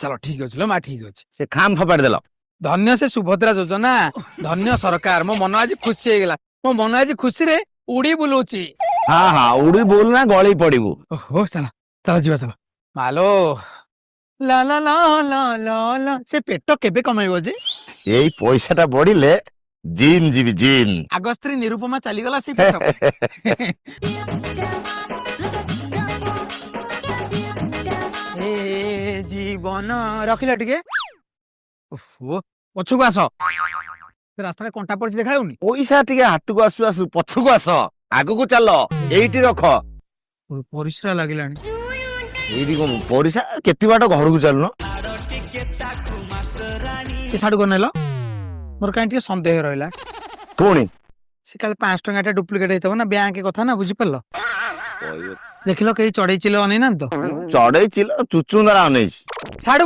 चलो ठीक अछि लो मा ठीक अछि से खाम फपाड़ी देल धन्य से सुभद्रा योजना धन्य सरकार मो मन आज खुशी हो गला मो मन आज खुशी रे उड़ी बुलुची हाँ हाँ उड़ी बोल ना गली पड़ू ओहो चला चला जीवा चला मालो ला ला ला ला ला ला से पेट केबे कमाइबो जे यही पैसाटा बढ़िले जिम जीवी जिम आग स्त्री निरुपमा चली गला से पेट ए जीवन रखिला टिके ओहो पछुको आस से रास्ता कंटा पड़छि देखाउनी पैसा टिके हाथ को आसु आसु पछुको आस आगु को चल एइटी रख परिश्रा लागिलानी एइटी कोन पैसा केति बाट घर को चलनो के साडू गनेलो मोर काई टिके संदेह रहला पुणी से काल 5 टंका डुप्लिकेट हेतव ना बैंक कथा ना बुझि पल्लो देखिलो कई चढ़ई चिलो अनै ना तो चढ़ई चिल चुचुंदरा अनेइछ साडू